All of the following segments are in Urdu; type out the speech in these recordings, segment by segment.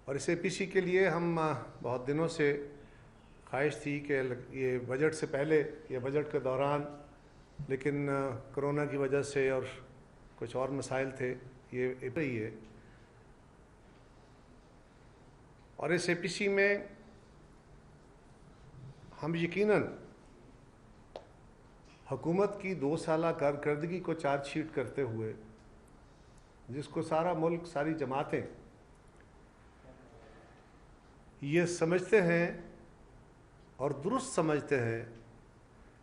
اور اس APC کے لیے ہم بہت دنوں سے خواہش تھی کہ یہ بجٹ سے پہلے یا بجٹ کے دوران، لیکن کرونا کی وجہ سے اور کچھ اور مسائل تھے، یہ رہی ہے۔ اور اس APC میں ہم یقیناً حکومت کی 2 سالہ کارکردگی کو چارج شیٹ کرتے ہوئے، جس کو سارا ملک، ساری جماعتیں یہ سمجھتے ہیں اور درست سمجھتے ہیں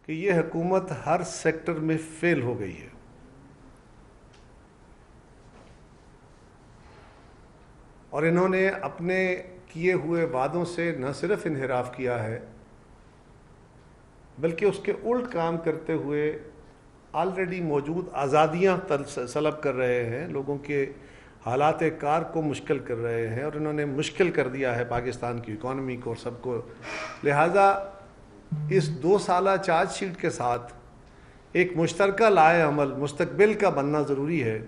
کہ یہ حکومت ہر سیکٹر میں فیل ہو گئی ہے۔ اور انہوں نے اپنے کیے ہوئے وعدوں سے نہ صرف انحراف کیا ہے، بلکہ اس کے الٹ کام کرتے ہوئے آلریڈی موجود آزادیاں سلب کر رہے ہیں، لوگوں کے حالات کار کو مشکل کر رہے ہیں، اور انہوں نے مشکل کر دیا ہے پاکستان کی اکانومی کو اور سب کو۔ لہٰذا اس 2 سالہ چارج شیٹ کے ساتھ ایک مشترکہ لائحہ عمل مستقبل کا بننا ضروری ہے۔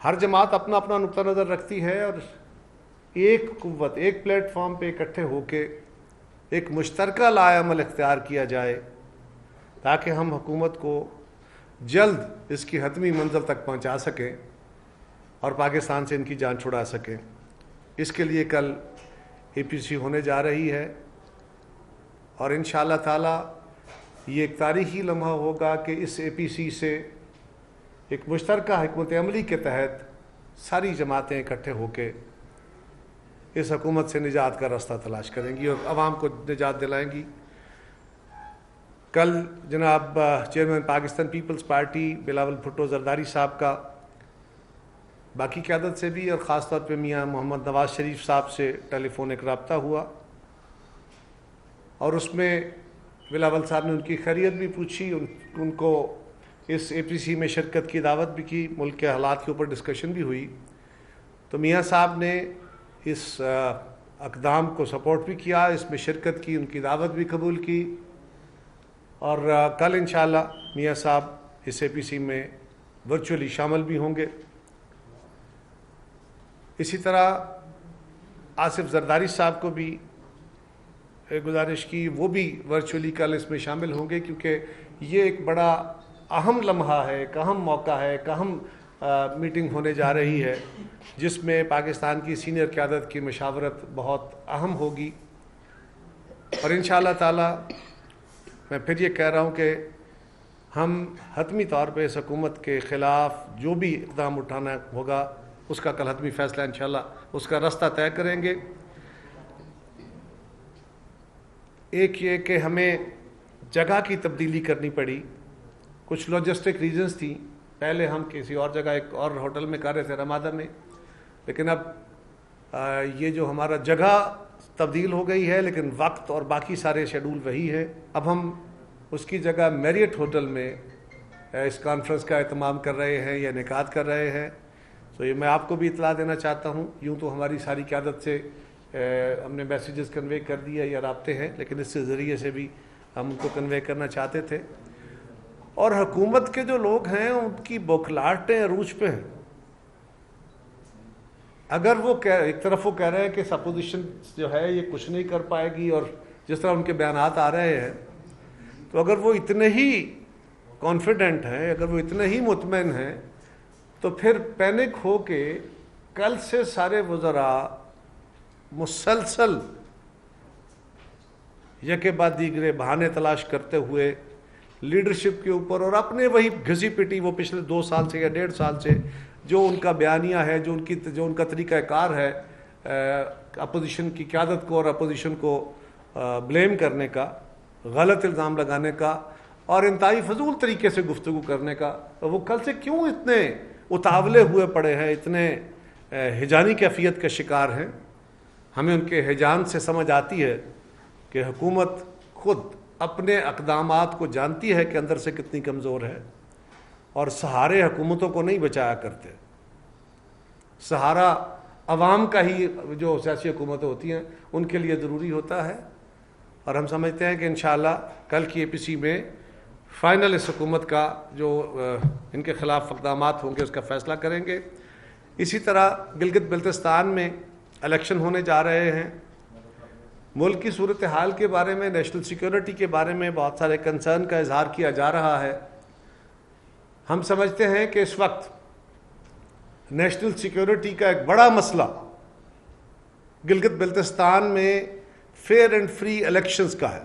ہر جماعت اپنا اپنا نقطہ نظر رکھتی ہے، اور ایک قوت، ایک پلیٹ فارم پہ اکٹھے ہو کے ایک مشترکہ لائحہ عمل اختیار کیا جائے تاکہ ہم حکومت کو جلد اس کی حتمی منزل تک پہنچا سکیں اور پاکستان سے ان کی جان چھڑا سکیں۔ اس کے لیے کل APC ہونے جا رہی ہے، اور انشاءاللہ تعالی یہ ایک تاریخی لمحہ ہوگا کہ اس APC سے ایک مشترکہ حکمت عملی کے تحت ساری جماعتیں اکٹھے ہو کے اس حکومت سے نجات کا راستہ تلاش کریں گی اور عوام کو نجات دلائیں گی۔ کل جناب چیئرمین پاکستان پیپلز پارٹی بلاول بھٹو زرداری صاحب کا باقی قیادت سے بھی، اور خاص طور پہ میاں محمد نواز شریف صاحب سے ٹیلی فونک رابطہ ہوا، اور اس میں بلاول صاحب نے ان کی خیریت بھی پوچھی، ان کو اس APC میں شرکت کی دعوت بھی کی، ملک کے حالات کے اوپر ڈسکشن بھی ہوئی۔ تو میاں صاحب نے اس اقدام کو سپورٹ بھی کیا، اس میں شرکت کی، ان کی دعوت بھی قبول کی، اور کل انشاءاللہ میاں صاحب اس APC میں ورچولی شامل بھی ہوں گے۔ اسی طرح آصف زرداری صاحب کو بھی گزارش کی، وہ بھی ورچولی کل اس میں شامل ہوں گے، کیونکہ یہ ایک بڑا اہم لمحہ ہے، ایک اہم موقع ہے، ایک اہم میٹنگ ہونے جا رہی ہے، جس میں پاکستان کی سینئر قیادت کی مشاورت بہت اہم ہوگی۔ اور انشاءاللہ تعالی میں پھر یہ کہہ رہا ہوں کہ ہم حتمی طور پہ اس حکومت کے خلاف جو بھی اقدام اٹھانا ہوگا اس کا کل حتمی فیصلہ انشاءاللہ اس کا راستہ طے کریں گے۔ ایک یہ کہ ہمیں جگہ کی تبدیلی کرنی پڑی، کچھ لاجسٹک ریزنز تھیں۔ پہلے ہم کسی اور جگہ ایک اور ہوٹل میں کر رہے تھے رمادہ میں، لیکن اب یہ جو ہمارا جگہ تبدیل ہو گئی ہے، لیکن وقت اور باقی سارے شیڈول وہی ہے۔ اب ہم اس کی جگہ میریٹ ہوٹل میں اس کانفرنس کا اہتمام کر رہے ہیں یا انعقاد کر رہے ہیں۔ تو یہ میں آپ کو بھی اطلاع دینا چاہتا ہوں۔ یوں تو ہماری ساری قیادت سے ہم نے میسیجز کنوے کر دیا یا رابطے ہیں، لیکن اس کے ذریعے سے بھی ہم ان کو کنوے کرنا چاہتے تھے۔ اور حکومت کے جو لوگ ہیں ان کی بوکھلاہٹیں عروج پہ ہیں۔ اگر وہ ایک طرف وہ کہہ رہے ہیں کہ اپوزیشن جو ہے یہ کچھ نہیں کر پائے گی، اور جس طرح ان کے بیانات آ رہے ہیں، تو اگر وہ اتنے ہی کانفیڈنٹ ہیں، اگر وہ اتنے ہی مطمئن ہیں، تو پھر پینک ہو کے کل سے سارے وزراء مسلسل یکے بعد دیگرے بہانے تلاش کرتے ہوئے لیڈرشپ کے اوپر اور اپنے وہی گھسی پٹی وہ پچھلے 2 سال سے یا 1.5 سال سے جو ان کا بیانیہ ہے، جو ان کا طریقہ کار ہے اپوزیشن کی قیادت کو اور اپوزیشن کو بلیم کرنے کا، غلط الزام لگانے کا اور انتہائی فضول طریقے سے گفتگو کرنے کا، وہ کل سے کیوں اتنے اتاولے ہوئے پڑے ہیں، اتنے ہجانی کیفیت کا شکار ہیں؟ ہمیں ان کے ہجان سے سمجھ آتی ہے کہ حکومت خود اپنے اقدامات کو جانتی ہے کہ اندر سے کتنی کمزور ہے، اور سہارے حکومتوں کو نہیں بچایا کرتے۔ سہارا عوام کا ہی جو سیاسی حکومتیں ہوتی ہیں ان کے لیے ضروری ہوتا ہے، اور ہم سمجھتے ہیں کہ انشاءاللہ کل کی APC میں فائنل اس حکومت کا جو ان کے خلاف اقدامات ہوں گے اس کا فیصلہ کریں گے۔ اسی طرح گلگت بلتستان میں الیکشن ہونے جا رہے ہیں. ملک کی صورتحال کے بارے میں، نیشنل سیکیورٹی کے بارے میں بہت سارے کنسرن کا اظہار کیا جا رہا ہے. ہم سمجھتے ہیں کہ اس وقت نیشنل سیکیورٹی کا ایک بڑا مسئلہ گلگت بلتستان میں فیئر اینڈ فری الیکشنز کا ہے.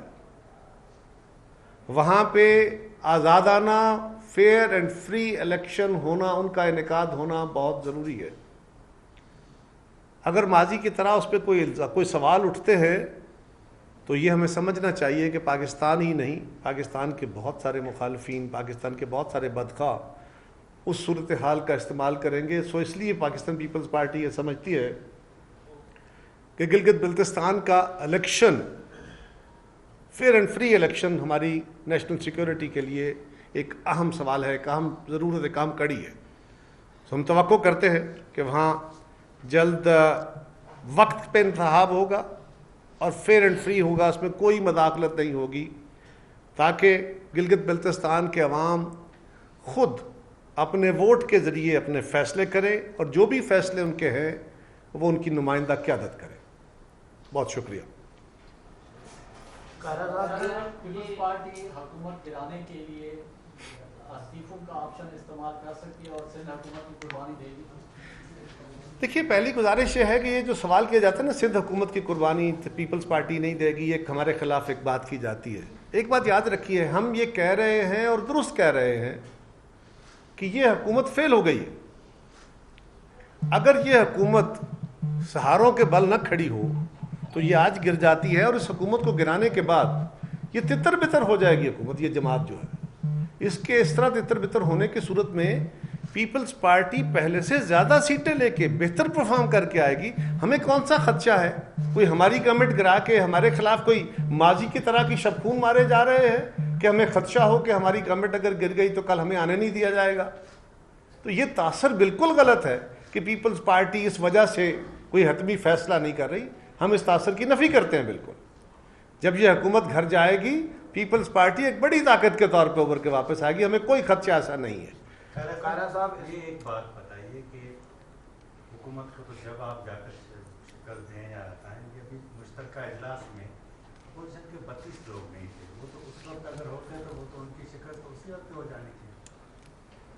وہاں پہ آزادانہ فیئر اینڈ فری الیکشن ہونا، ان کا انعقاد ہونا بہت ضروری ہے. اگر ماضی کی طرح اس پہ کوئی سوال اٹھتے ہیں تو یہ ہمیں سمجھنا چاہیے کہ پاکستان ہی نہیں، پاکستان کے بہت سارے مخالفین، پاکستان کے بہت سارے بدخواہ اس صورتحال کا استعمال کریں گے. اس لیے پاکستان پیپلز پارٹی یہ سمجھتی ہے کہ گلگت بلتستان کا election, fair and free election, ہماری نیشنل سیکیورٹی کے لیے ایک اہم سوال ہے، ایک اہم ضرورت ہے، کام کڑی ہے. ہم توقع کرتے ہیں کہ وہاں جلد وقت پہ انتخاب ہوگا اور فیئر اینڈ فری ہوگا، اس میں کوئی مداخلت نہیں ہوگی، تاکہ گلگت بلتستان کے عوام خود اپنے ووٹ کے ذریعے اپنے فیصلے کریں، اور جو بھی فیصلے ان کے ہیں وہ ان کی نمائندہ قیادت کریں. بہت شکریہ. پیپلز پارٹی حکومت گرانے کے لیے استعفوں کا آپشن استعمال کر سکتی ہے اور سندھ حکومت کی قربانی دے گی. دیکھیے، پہلی گزارش یہ ہے کہ یہ جو سوال کیا جاتا ہے نا، سندھ حکومت کی قربانی پیپلز پارٹی نہیں دے گی، ایک ہمارے خلاف ایک بات کی جاتی ہے. ایک بات یاد رکھیے، ہم یہ کہہ رہے ہیں اور درست کہہ رہے ہیں کہ یہ حکومت فیل ہو گئی ہے. اگر یہ حکومت سہاروں کے بل نہ کھڑی ہو تو یہ آج گر جاتی ہے، اور اس حکومت کو گرانے کے بعد یہ تتر بتر ہو جائے گی حکومت. یہ جماعت جو ہے، اس کے اس طرح تتر بتر ہونے کی صورت میں پیپلز پارٹی پہلے سے زیادہ سیٹیں لے کے بہتر پرفارم کر کے آئے گی. ہمیں کون سا خدشہ ہے؟ کوئی ہماری گورنمنٹ گرا کے ہمارے خلاف کوئی ماضی کی طرح کی شب خون مارے جا رہے ہیں کہ ہمیں خدشہ ہو کہ ہماری گورنمنٹ اگر گر گئی تو کل ہمیں آنے نہیں دیا جائے گا؟ تو یہ تاثر بالکل غلط ہے کہ پیپلز پارٹی اس وجہ سے کوئی حتمی فیصلہ نہیں کر رہی. ہم اس تاثر کی نفی کرتے ہیں بالکل. جب یہ حکومت گھر جائے گی، پیپلز پارٹی ایک بڑی طاقت کے طور پہ ابھر کے واپس آئے گی. ہمیں کوئی خدشہ ایسا نہیں ہے. قائرہ صاحب، یہ ایک بات بتائیے کہ حکومت کو تو جب آپ جا کر شکست دیں یا بتائیں کہ ابھی مشترکہ اجلاس میں اپوزیشن کے 32 لوگ نہیں تھے، وہ تو اس وقت اگر ہوتے تو وہ تو ان کی شکست اسی وقت ہو جانی تھی.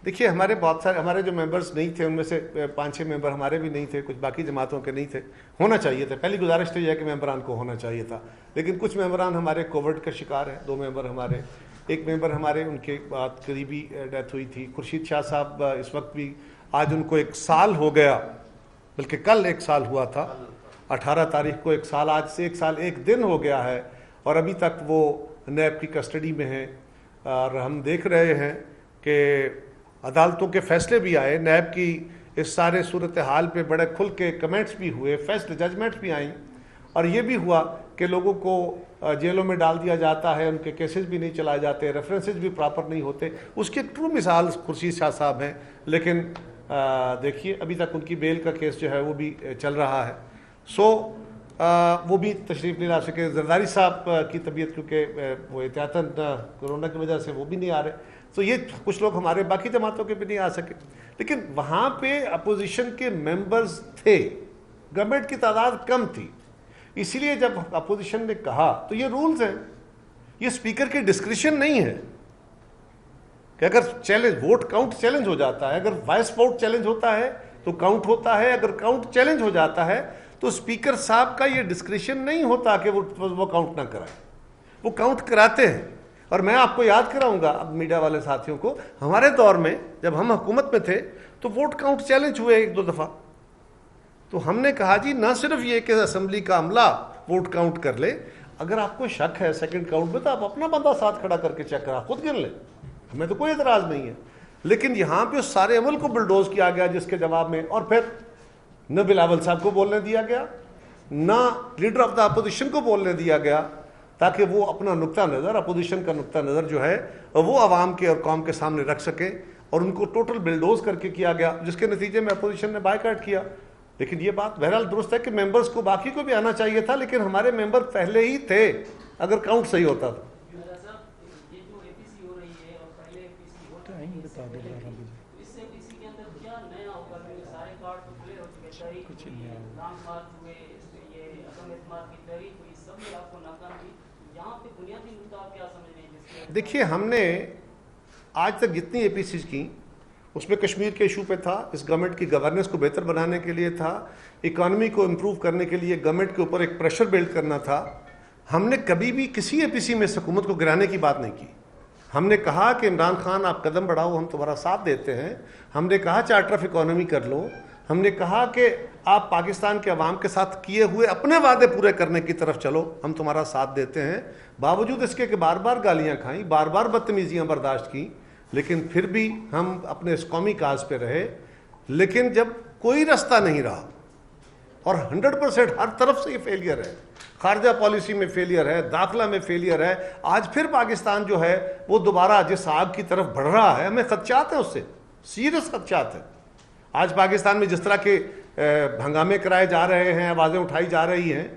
دیکھیے، ہمارے بہت سارے ہمارے جو ممبرز نہیں تھے، ان میں سے 5-6 ممبر ہمارے بھی نہیں تھے، کچھ باقی جماعتوں کے نہیں تھے. ہونا چاہیے تھا. پہلی گزارش تو یہ ہے کہ ممبران کو ہونا چاہیے تھا، لیکن کچھ ممبران ہمارے کووڈ کا شکار ہیں. 2 ممبر ہمارے، ایک ممبر ہمارے ان کے بعد قریبی ڈیتھ ہوئی تھی. خورشید شاہ صاحب اس وقت بھی، آج ان کو 1 سال ہو گیا، بلکہ کل 1 سال ہوا تھا، 18 تاریخ کو 1 سال، آج سے 1 سال 1 دن ہو گیا ہے، اور ابھی تک وہ نیب کی کسٹڈی میں ہیں. اور ہم دیکھ رہے ہیں کہ عدالتوں کے فیصلے بھی آئے، نیب کی اس سارے صورتحال پہ بڑے کھل کے کمنٹس بھی ہوئے، فیصلے ججمنٹس بھی آئیں، اور یہ بھی ہوا کہ لوگوں کو جیلوں میں ڈال دیا جاتا ہے، ان کے کیسز بھی نہیں چلائے جاتے، ریفرنسز بھی پراپر نہیں ہوتے. اس کی ایک ٹرو مثال خورشید شاہ صاحب ہیں. لیکن دیکھیے، ابھی تک ان کی بیل کا کیس جو ہے وہ بھی چل رہا ہے. وہ بھی تشریف نہیں لا سکے. زرداری صاحب کی طبیعت کیونکہ وہ احتیاطاً کورونا کی وجہ سے وہ بھی نہیں آ رہے. تو یہ کچھ لوگ ہمارے باقی جماعتوں کے بھی نہیں آ سکے. لیکن وہاں پہ اپوزیشن کے ممبرز تھے، گورنمنٹ کی تعداد کم تھی. اسی لیے جب اپوزیشن نے کہا تو یہ رولز ہیں، یہ اسپیکر کی ڈسکریشن نہیں ہے کہ اگر چیلنج ووٹ کاؤنٹ چیلنج ہو جاتا ہے، اگر وائس ووٹ چیلنج ہوتا ہے تو کاؤنٹ ہوتا ہے، اگر کاؤنٹ چیلنج ہو جاتا ہے تو اسپیکر صاحب کا یہ ڈسکریشن نہیں ہوتا کہ وہ کاؤنٹ نہ کرائے. وہ کاؤنٹ کراتے ہیں. اور میں آپ کو یاد کراؤں گا اب میڈیا والے ساتھیوں کو، ہمارے دور میں جب ہم حکومت میں تھے تو ووٹ کاؤنٹ چیلنج ہوئے 1-2 دفعہ. تو ہم نے کہا جی نہ صرف یہ کہ اسمبلی کا عملہ ووٹ کاؤنٹ کر لے، اگر آپ کو شک ہے سیکنڈ کاؤنٹ میں تو آپ اپنا بندہ ساتھ کھڑا کر کے چیک کرا خود گن لیں، ہمیں تو کوئی اعتراض نہیں ہے. لیکن یہاں پہ اس سارے عمل کو بلڈوز کیا گیا، جس کے جواب میں اور پھر نہ بلاول صاحب کو بولنے دیا گیا، نہ لیڈر آف دا اپوزیشن کو بولنے دیا گیا، تاکہ وہ اپنا نقطہ نظر، اپوزیشن کا نقطہ نظر جو ہے وہ عوام کے اور قوم کے سامنے رکھ سکے. اور ان کو ٹوٹل بلڈوز کر کے کیا گیا، جس کے نتیجے میں اپوزیشن نے بائیکاٹ کیا. لیکن یہ بات بہرحال درست ہے کہ ممبرز کو باقی کو بھی آنا چاہیے تھا، لیکن ہمارے ممبر پہلے ہی تھے اگر کاؤنٹ صحیح ہوتا تھا. اعتماد کی تحریک ہوئی، سب نے آپ کو ناکام کی، یہاں پہ بنیادی مدعا آپ کیا سمجھ رہے ہیں جس کے؟ دیکھیے ہم نے آج تک جتنی اے پی سیز کی اس میں کشمیر کے ایشو پہ تھا، اس گورنمنٹ کی گورننس کو بہتر بنانے کے لیے تھا، اکانومی کو امپروو کرنے کے لیے گورنمنٹ کے اوپر ایک پریشر بلڈ کرنا تھا. ہم نے کبھی بھی کسی اے پی سی میں حکومت کو گرانے کی بات نہیں کی. ہم نے کہا کہ عمران خان آپ قدم بڑھاؤ، ہم تمہارا ساتھ دیتے ہیں. ہم نے کہا چارٹر آف اکانومی کر لو. ہم نے کہا کہ آپ پاکستان کے عوام کے ساتھ کیے ہوئے اپنے وعدے پورے کرنے کی طرف چلو، ہم تمہارا ساتھ دیتے ہیں. باوجود اس کے کہ بار بار گالیاں کھائیں، بار بار بدتمیزیاں برداشت کی، لیکن پھر بھی ہم اپنے اس قومی کاز پہ رہے. لیکن جب کوئی راستہ نہیں رہا اور 100% ہر طرف سے یہ فیلئر ہے، خارجہ پالیسی میں فیلئر ہے، داخلہ میں فیلئر ہے، آج پھر پاکستان جو ہے وہ دوبارہ جس آگ کی طرف بڑھ رہا ہے، ہمیں خدشات ہیں، اس سے سیریس خدشات ہیں. آج پاکستان میں جس طرح کے ہنگامے کرائے جا رہے ہیں، آوازیں اٹھائی جا رہی ہیں،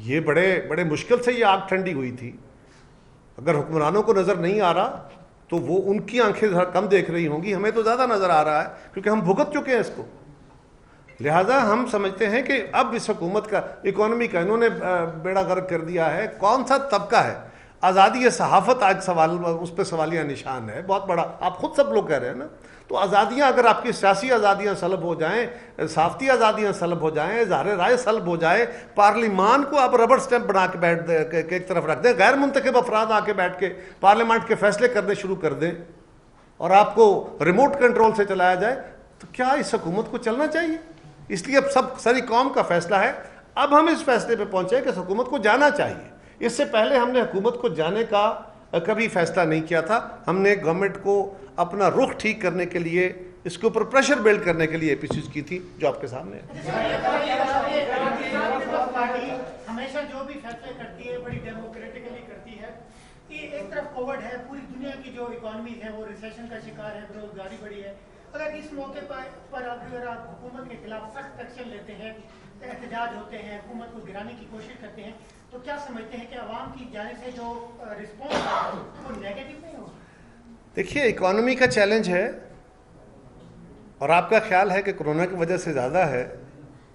یہ بڑے مشکل سے یہ آگ ٹھنڈی ہوئی تھی. اگر حکمرانوں کو نظر نہیں آ رہا تو وہ ان کی آنکھیں کم دیکھ رہی ہوں گی، ہمیں تو زیادہ نظر آ رہا ہے کیونکہ ہم بھگت چکے ہیں اس کو. لہٰذا ہم سمجھتے ہیں کہ اب اس حکومت کا اکانومی کا انہوں نے بیڑا غرق کر دیا ہے. کون سا طبقہ ہے؟ آزادی صحافت آج سوال، اس پہ سوالیہ نشان ہے بہت بڑا. آپ خود سب لوگ کہہ رہے ہیں نا. تو آزادیاں، اگر آپ کی سیاسی آزادیاں سلب ہو جائیں، صحافتی آزادیاں سلب ہو جائیں، اظہار رائے سلب ہو جائے، پارلیمان کو آپ ربڑ سٹیمپ بنا کے بیٹھ ایک طرف رکھ دیں، غیر منتخب افراد آ کے بیٹھ کے پارلیمنٹ کے فیصلے کرنے شروع کر دیں اور آپ کو ریموٹ کنٹرول سے چلایا جائے، تو کیا اس حکومت کو چلنا چاہیے؟ اس لیے اب ساری قوم کا فیصلہ ہے. اب ہم اس فیصلے پہ پہنچے کہ اس حکومت کو جانا چاہیے. اس سے پہلے ہم نے حکومت کو جانے کا کبھی فیصلہ نہیں کیا تھا. ہم نے گورنمنٹ کو اپنا رخ ٹھیک کرنے کے لیے، اس کے اوپر پریشر بلڈ کرنے کے لیے اے پی سیز کی تھی جو آپ کے سامنے ہے. ہمیشہ جو بھی فیصلے کرتی ہے بڑی ڈیموکریٹکلی کرتی ہے. ایک طرف کووڈ ہے، پوری دنیا کی جو اکانومی ہے وہ ریسیشن کا شکار ہے، بے روزگاری بڑی ہے. اگر اس موقع پر اگر آپ حکومت کے خلاف سخت ایکشن لیتے ہیں، احتجاج ہوتے ہیں، حکومت کو گرانے کی کوشش کرتے ہیں، تو کیا سمجھتے ہیں کہ عوام کی جانب سے جو رسپانس ہے وہ نیگیٹو نہیں ہوگا؟ دیکھیے اکانومی کا چیلنج ہے اور آپ کا خیال ہے کہ کرونا کی وجہ سے زیادہ ہے.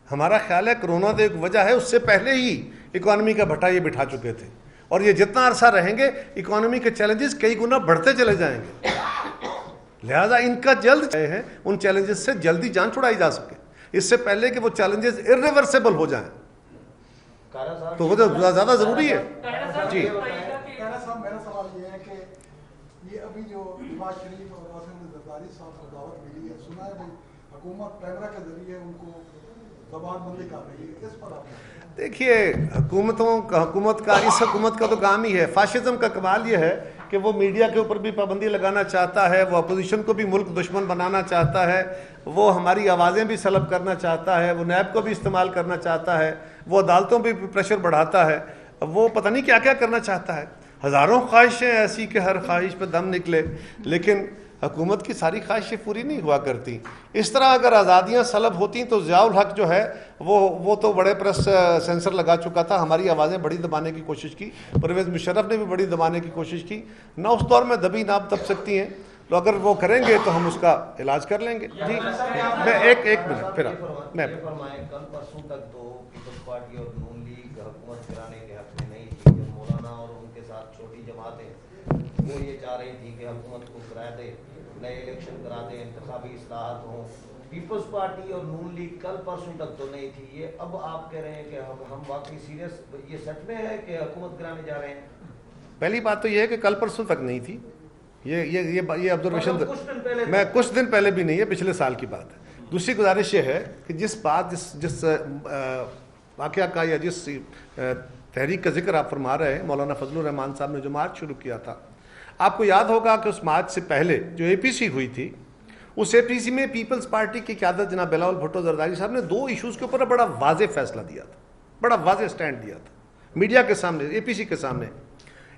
ہمارا خیال ہے کرونا تو ایک وجہ ہے، اس سے پہلے ہی اکانومی کا بھٹا یہ بٹھا چکے تھے اور یہ جتنا عرصہ رہیں گے اکانومی کے چیلنجز کئی گنا بڑھتے چلے جائیں گے. لہذا ان کا جلد ہے ان چیلنجز سے جلدی جان چھڑائی جا سکے، اس سے پہلے کہ وہ چیلنجز ارریورسیبل ہو جائیں تو وہ زیادہ ضروری ہے. جی میرا سوال یہ ہے کہ یہ ابھی جو نواز شریف اور قاسم زرداری صاحب کو دعوت ملی ہے، سنا ہے بھائی حکومت کیمرہ کے ذریعے ان کو زبان بندی کر رہی ہے، اس پر آپ؟ دیکھیے حکومت کا اس حکومت کا تو کام ہی ہے. فاشزم کا کمال یہ ہے کہ وہ میڈیا کے اوپر بھی پابندی لگانا چاہتا ہے، وہ اپوزیشن کو بھی ملک دشمن بنانا چاہتا ہے، وہ ہماری آوازیں بھی سلب کرنا چاہتا ہے، وہ نیب کو بھی استعمال کرنا چاہتا ہے، وہ عدالتوں پہ بھی پریشر بڑھاتا ہے، وہ پتہ نہیں کیا کیا کرنا چاہتا ہے. ہزاروں خواہشیں ایسی کہ ہر خواہش پہ دم نکلے، لیکن حکومت کی ساری خواہشیں پوری نہیں ہوا کرتی. اس طرح اگر آزادیاں سلب ہوتی تو ضیاء الحق جو ہے وہ تو بڑے پرس سینسر لگا چکا تھا. ہماری آوازیں بڑی دبانے کی کوشش کی، پرویز مشرف نے بھی بڑی دبانے کی کوشش کی. نہ اس دور میں دبی نہ دب سکتی ہیں، تو اگر وہ کریں گے تو ہم اس کا علاج کر لیں گے. جی میں ایک منٹ پھر میں کل پرسوں تک تو پیپلز پارٹی اور نون لیگ حکومت کرانے کے حق میں نہیں تھی. جب مولانا اور ان کے ساتھ چھوٹی جماعتیں وہ یہ چاہ رہی تھی کہ حکومت کو کرا دے، نئے الیکشن کرا دیں، انتخابی اصلاحات ہوں، پیپلز پارٹی اور نون لیگ کل پرسوں تک تو نہیں تھی. یہ اب آپ کہہ رہے ہیں کہ ہم واقعی سیریس یہ سچ میں ہے کہ حکومت کرانے جا رہے ہیں؟ پہلی بات تو یہ ہے کہ کل پرسوں تک نہیں تھی. یہ آبزرویشن میں کچھ دن پہلے بھی نہیں ہے، پچھلے سال کی بات ہے. دوسری گزارش یہ ہے کہ جس واقعہ کا یا جس تحریک کا ذکر آپ فرما رہے ہیں، مولانا فضل الرحمان صاحب نے جو مارچ شروع کیا تھا، آپ کو یاد ہوگا کہ اس مارچ سے پہلے جو اے پی سی ہوئی تھی، اس اے پی سی میں پیپلز پارٹی کی قیادت جناب بلاول بھٹو زرداری صاحب نے 2 ایشوز کے اوپر بڑا واضح فیصلہ دیا تھا، بڑا واضح سٹینڈ دیا تھا میڈیا کے سامنے، اے پی سی کے سامنے.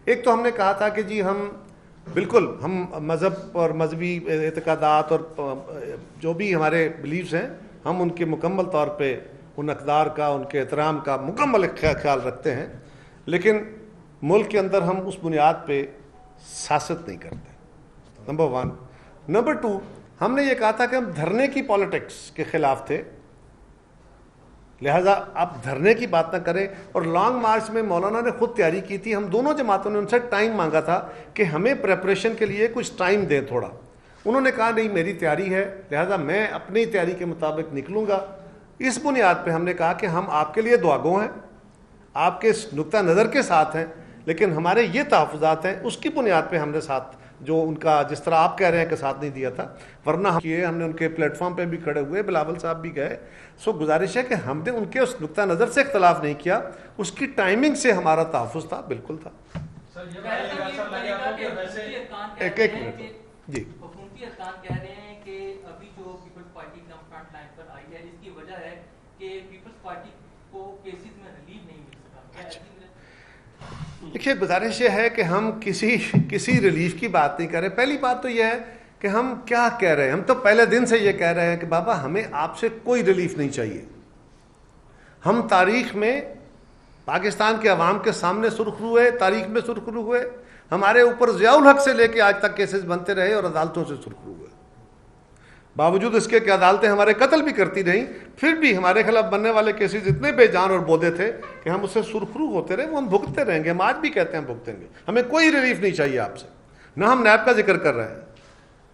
ایک تو ہم نے کہا تھا کہ جی ہم مذہب اور مذہبی اعتقادات اور جو بھی ہمارے بلیفز ہیں، ہم ان کے مکمل طور پہ ان اقدار کا، ان کے احترام کا مکمل خیال رکھتے ہیں، لیکن ملک کے اندر ہم اس بنیاد پہ سیاست نہیں کرتے. نمبر 1. نمبر 2، ہم نے یہ کہا تھا کہ ہم دھرنے کی پالیٹکس کے خلاف تھے، لہٰذا آپ دھرنے کی بات نہ کریں. اور لانگ مارچ میں مولانا نے خود تیاری کی تھی, ہم دونوں جماعتوں نے ان سے ٹائم مانگا تھا کہ ہمیں پریپریشن کے لیے کچھ ٹائم دیں تھوڑا. انہوں نے کہا نہیں میری تیاری ہے, لہٰذا میں اپنی تیاری کے مطابق نکلوں گا. اس بنیاد پہ ہم نے کہا کہ ہم آپ کے لیے دعاگو ہیں, آپ کے نقطہ نظر کے ساتھ ہیں, لیکن ہمارے یہ تحفظات ہیں, اس کی بنیاد پہ ہم نے ساتھ جو ان کا جس طرح آپ کہہ رہے ہیں کہ ساتھ نہیں دیا تھا, ورنہ ہم نے ان کے پلیٹ فارم پہ بھی کھڑے ہوئے, بلاول صاحب بھی گئے. گزارش ہے کہ ہم نے ان کے اس نقطہ نظر سے اختلاف نہیں کیا, اس کی ٹائمنگ سے ہمارا تحفظ تھا, بالکل تھا. ایک منٹ جی. حکومتی ارکان کہہ رہے ہیں کہ ابھی جو پیپلز پارٹی کا فرنٹ لائن پر آئی ہے اس کی وجہ ہے کہ پیپلز پارٹی کو کیسز میں ریلیف نہیں مل سکا. دیکھیے گزارش یہ ہے کہ ہم کسی ریلیف کی بات نہیں کر رہے. پہلی بات تو یہ ہے کہ ہم کیا کہہ رہے ہیں, ہم تو پہلے دن سے یہ کہہ رہے ہیں کہ بابا ہمیں آپ سے کوئی ریلیف نہیں چاہیے. ہم تاریخ میں پاکستان کے عوام کے سامنے سرخرو ہوئے, تاریخ میں سرخرو ہوئے, ہمارے اوپر ضیاء الحق سے لے کے آج تک کیسز بنتے رہے اور عدالتوں سے سرخرو ہوئے. باوجود اس کے کہ عدالتیں ہمارے قتل بھی کرتی رہیں, پھر بھی ہمارے خلاف بننے والے کیسز اتنے بے جان اور بودے تھے کہ ہم اس سے سرخرو ہوتے رہے. وہ ہم بھگتتے رہیں گے, ہم آج بھی کہتے ہیں بھگتیں گے. ہمیں کوئی ریلیف نہیں چاہیے آپ سے. نہ ہم نیب کا ذکر کر رہے ہیں,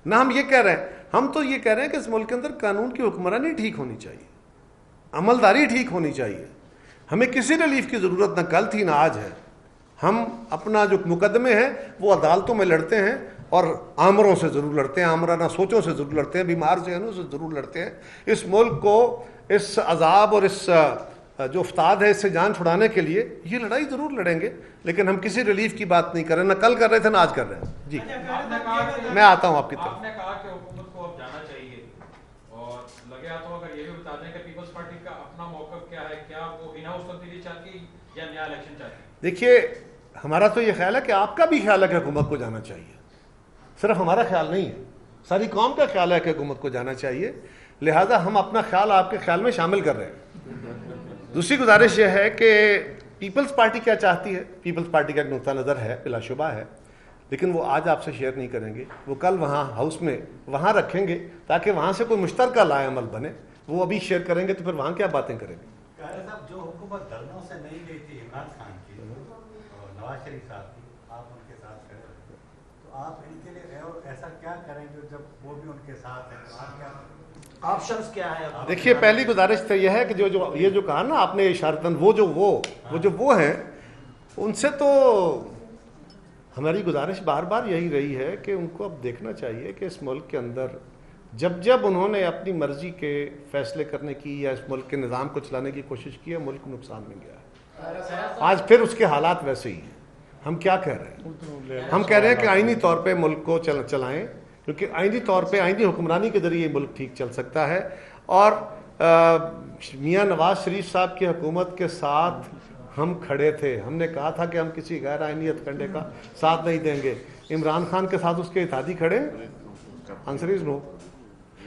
نہ ہم یہ کہہ رہے ہیں. ہم تو یہ کہہ رہے ہیں کہ اس ملک کے اندر قانون کی حکمرانی ٹھیک ہونی چاہیے, عملداری ٹھیک ہونی چاہیے. ہمیں کسی ریلیف کی ضرورت نہ کل تھی نہ آج ہے. ہم اپنا جو مقدمے ہیں وہ عدالتوں میں لڑتے ہیں, اور آمروں سے ضرور لڑتے ہیں, آمرانہ سوچوں سے ضرور لڑتے ہیں, بیمار ذہنوں سے ضرور لڑتے ہیں. اس ملک کو اس عذاب اور اس جو افتاد ہے اس سے جان چھڑانے کے لیے یہ لڑائی ضرور لڑیں گے, لیکن ہم کسی ریلیف کی بات نہیں کر رہے, نہ کل کر رہے تھے نہ آج کر رہے ہیں. جی میں آتا ہوں آپ کی طرف. آپ نے کہا کہ حکومت کو اب جانا چاہیے, اور لگے تو اگر یہ بھی بتا دیں کہ پیپلز پارٹی کا اپنا موقف کیا ہے, کیا وہ ان ہاؤس تبدیلی چاہتی یا نیا الیکشن چاہتی؟ دیکھیے ہمارا تو یہ خیال ہے کہ آپ کا بھی خیال ہے کہ حکومت کو جانا چاہیے, صرف ہمارا خیال نہیں ہے, ساری قوم کا خیال ہے کہ حکومت کو جانا چاہیے. لہٰذا ہم اپنا خیال آپ کے خیال میں شامل کر رہے ہیں. دوسری گزارش یہ ہے کہ پیپلز پارٹی کیا چاہتی ہے. پیپلز پارٹی کا ایک نقطہ نظر ہے, بلا شبہ ہے, لیکن وہ آج آپ سے شیئر نہیں کریں گے. وہ کل وہاں ہاؤس میں وہاں رکھیں گے تاکہ وہاں سے کوئی مشترکہ لائے عمل بنے. وہ ابھی شیئر کریں گے تو پھر وہاں کیا باتیں کریں گے. صاحب جو حکومت دھرنوں سے نہیں گئی تھی عمران خان کی اور نواز شریف صاحب کی, آپ ان کے ساتھ کھڑے ہوئے, تو آپ ان کے لیے اور ایسا کیا کریں گے جب وہ بھی ان کے ساتھ ہیں, تو آپ کیا آپشنز کیا ہے؟ دیکھیے پہلی گزارش تو یہ ہے کہ یہ جو کہا نا آپ نے اشارتاً, وہ ہیں, ان سے تو ہماری گزارش بار بار یہی رہی ہے کہ ان کو اب دیکھنا چاہیے کہ اس ملک کے اندر جب انہوں نے اپنی مرضی کے فیصلے کرنے کی یا اس ملک کے نظام کو چلانے کی کوشش کی ہے, ملک نقصان میں گیا ہے. آج پھر اس کے حالات ویسے ہی ہیں. ہم کیا کہہ رہے ہیں, ہم کہہ رہے ہیں کہ آئینی طور پہ ملک کو چلائیں, کیونکہ آئینی طور پہ آئینی حکمرانی کے ذریعے ملک ٹھیک چل سکتا ہے. اور میاں نواز شریف صاحب کی حکومت کے ساتھ ہم کھڑے تھے, ہم نے کہا تھا کہ ہم کسی غیر آئینی ہتھکنڈے کا ساتھ نہیں دیں گے. عمران خان کے ساتھ اس کے اتحادی کھڑے, آنسر از نو.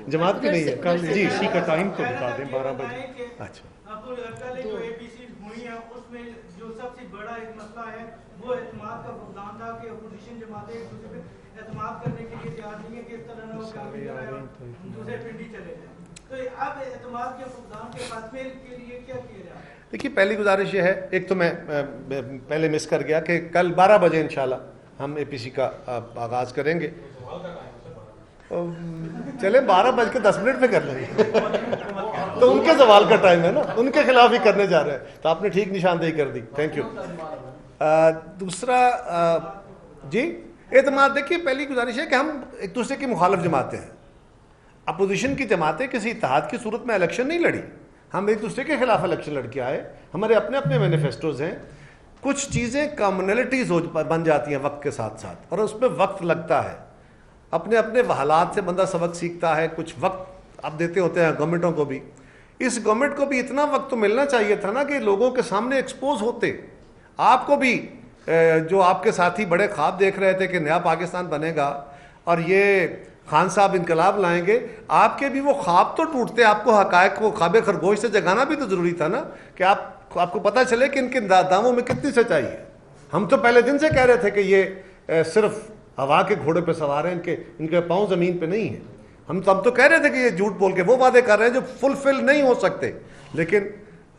جماعت کی نہیں ہے جی, اسی کا ٹائم تو بتا دیں 12 بجے. اچھا آپ کو لگتا ہے جو اے پی سی ہوئی ہیں اس میں جو سب سے بڑا ایک مسئلہ ہے وہ اعتماد کا فقدان تھا کہ اپوزیشن جماعتیں ایک دوسرے پہ اعتماد کرنے کے لیے تیار نہیں ہے کہ اس طرح نہ دوسرے پنڈی چلے جائیں. تو اب اعتماد کے فقدان کے خاتمے کے لیے کیا کیا جائے؟ دیکھیے پہلی گزارش یہ ہے, ایک تو میں پہلے مس کر گیا کہ کل 12 بجے انشاءاللہ ہم اے پی سی کا آغاز کریں گے. چلے 12:10 پہ کر لیں گے تو ان کے سوال کا ٹائم ہے نا, ان کے خلاف ہی کرنے جا رہے ہیں, تو آپ نے ٹھیک نشاندہی کر دی, تھینک یو. دوسرا جی اعتماد, دیکھیے پہلی گزارش ہے کہ ہم ایک دوسرے کی مخالف جماعتیں ہیں. اپوزیشن کی جماعتیں کسی اتحاد کی صورت میں الیکشن نہیں لڑی, ہم ایک دوسرے کے خلاف الیکشن لڑ کے آئے. ہمارے اپنے اپنے مینیفیسٹوز ہیں. کچھ چیزیں کامنلٹیز بن جاتی ہیں وقت کے ساتھ ساتھ, اور اس میں وقت لگتا ہے. اپنے اپنے حالات سے بندہ سبق سیکھتا ہے. کچھ وقت آپ دیتے ہوتے ہیں گورنمنٹوں کو بھی. اس گورنمنٹ کو بھی اتنا وقت تو ملنا چاہیے تھا نا کہ لوگوں کے سامنے ایکسپوز ہوتے. آپ کو بھی جو آپ کے ساتھی بڑے خواب دیکھ رہے تھے کہ نیا پاکستان بنے گا اور یہ خان صاحب انقلاب لائیں گے, آپ کے بھی وہ خواب تو ٹوٹتے. آپ کو حقائق کو خواب خرگوش سے جگانا بھی تو ضروری تھا نا, کہ آپ کو پتہ چلے کہ ان کے دعووں میں کتنی سچائی ہے. ہم تو پہلے دن سے کہہ رہے تھے کہ یہ صرف ہوا کے گھوڑے پہ سوار ہیں, ان کے پاؤں زمین پہ نہیں ہیں. ہم تو کہہ رہے تھے کہ یہ جھوٹ بول کے وہ وعدے کر رہے ہیں جو فلفل نہیں ہو سکتے. لیکن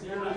COD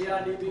ARDB